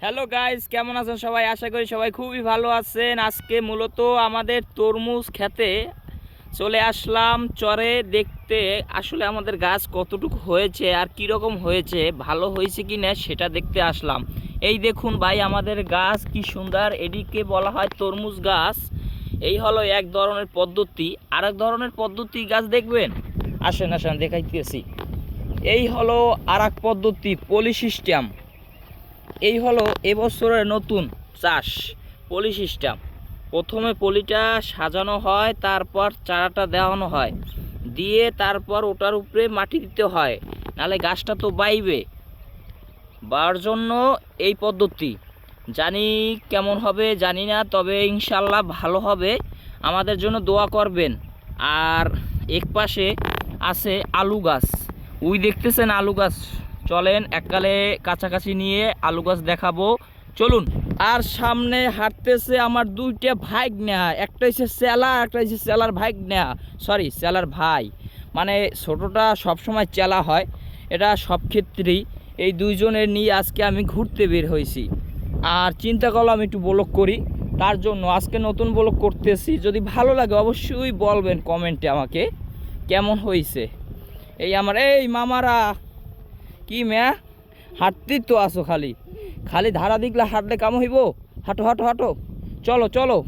Hello guys, কেমন আছেন সবাই? আশা করি সবাই খুবই ভালো আছেন। আজকে মূলত আমাদের তরমুজ খেতে চলে আসলাম চরে দেখতে। আসলে আমাদের গাছ কতটুকু হয়েছে আর কি রকম হয়েছে, ভালো হয়েছে কি না সেটা দেখতে আসলাম। এই দেখুন ভাই, আমাদের গাছ কি সুন্দর। এদিকে বলা হয় তরমুজ গাছ। এই হলো এক ধরনের পদ্ধতি। আরেক ধরনের পদ্ধতি গাছ দেখবেন, আসেন আসেন দেখাইতেছি। এই হলো আর এক পদ্ধতি, পলি সিস্টেম। এই হলো এবছরের নতুন চাষ, পলি সিস্টেম। প্রথমে পলিটা সাজানো হয়, তারপর চারাটা দেওয়ানো হয়, দিয়ে তারপর ওটার উপরে মাটি দিতে হয়, নাহলে গাছটা তো বাইবে। বার জন্য এই পদ্ধতি। জানি কেমন হবে জানি না, তবে ইনশাল্লাহ ভালো হবে। আমাদের জন্য দোয়া করবেন। আর এক পাশে আছে আলু গাছ, ওই দেখতেছেন আলু গাছ। চলেন এককালে কাছাকাছি নিয়ে আলু গাছ দেখাবো, চলুন। আর সামনে হাঁটতেছে আমার দুইটা ভাইগনা, একটা হচ্ছে চেলা, একটা হচ্ছে চেলার ভাইগনা, সরি চেলার ভাই। মানে ছোটোটা সবসময় চেলা হয়, এটা সব ক্ষেত্রেই। এই দুইজনের নিয়ে আজকে আমি ঘুরতে বের হয়েছি। আর চিন্তা করলাম একটু ব্লগ করি, তার জন্য আজকে নতুন ব্লগ করতেছি। যদি ভালো লাগে অবশ্যই বলবেন কমেন্টে আমাকে কেমন হয়েছে। এই আমার এই মামারা, কি ম্যা হাঁটতেই তো আসো, খালি খালি ধারা দিকলা হাঁটলে কাম হইব। হাঁটো হাঁটো হাঁটো, চলো চলো।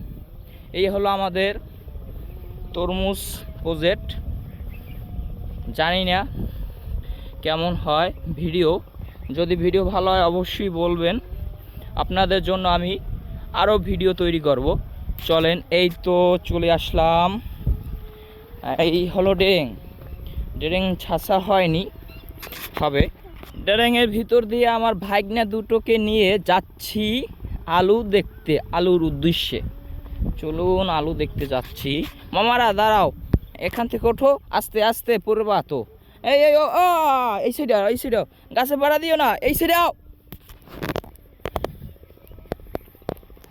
এই হলো আমাদের তরমুজ প্রজেক্ট। জানি না কেমন হয় ভিডিও, যদি ভিডিও ভালো হয় অবশ্যই বলবেন। আপনাদের জন্য আমি আরও ভিডিও তৈরি করব। চলেন, এই তো চলে আসলাম। এই হলো ডেরেং। ডেরেং ছাঁচা হয়নি, হবে। ডেরেংয়ের ভিতর দিয়ে আমার ভাগ্না দুটোকে নিয়ে যাচ্ছি আলু দেখতে, আলুর উদ্দেশ্যে। চলুন আলু দেখতে যাচ্ছি। মামারা দাঁড়াও, এখান থেকে ওঠো, আস্তে আস্তে পড়বা তো। এই এই ও ও, এই সাইডে এই সাইডে, গাছে পাড়া দিও না, এই সাইডে আও।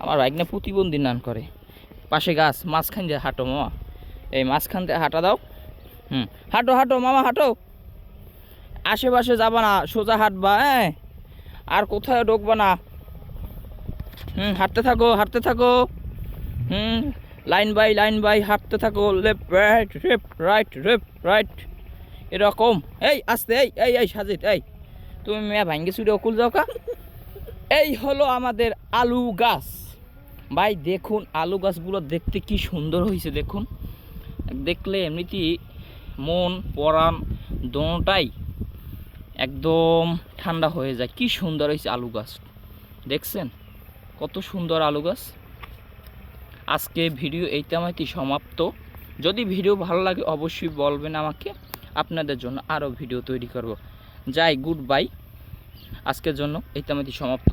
আমার ভাগ্না প্রতিবন্ধী নান করে। পাশে গাছ, মাঝখান দিয়ে হাঁটো মামা, এই মাঝখান দিয়ে হাঁটা দাও। হাঁটো হাঁটো মামা হাঁটো, আশেপাশে যাবা না, সোজা হাঁটবা। হ্যাঁ, আর কোথাও ঢুকবা না। হাঁটতে থাকো হাঁটতে থাকো। লাইন বাই হাঁটতে থাকো, left right left right left right, এরকম। এই আস্তে, এই এই এই সাজিদ, এই তুমি মেয়া ভাঙ্গে চুড়ে অকুল যাও কা। এই হলো আমাদের আলু গাছ। ভাই দেখুন আলু গাছগুলো দেখতে কি সুন্দর হয়েছে, দেখুন। দেখলে এমনিতেই মন পরাণ দোনোটাই একদম ঠান্ডা হয়ে যায়। কি সুন্দর হয়েছে আলু গাছ, দেখছেন কত সুন্দর আলু গাছ। আজকে ভিডিও এইটামাইতেই সমাপ্ত। যদি ভিডিও ভালো লাগে অবশ্যই বলবেন আমাকে, আপনাদের জন্য আরও ভিডিও তৈরি করব। যাই, গুড বাই, আজকের জন্য এইটামাইতেই সমাপ্ত।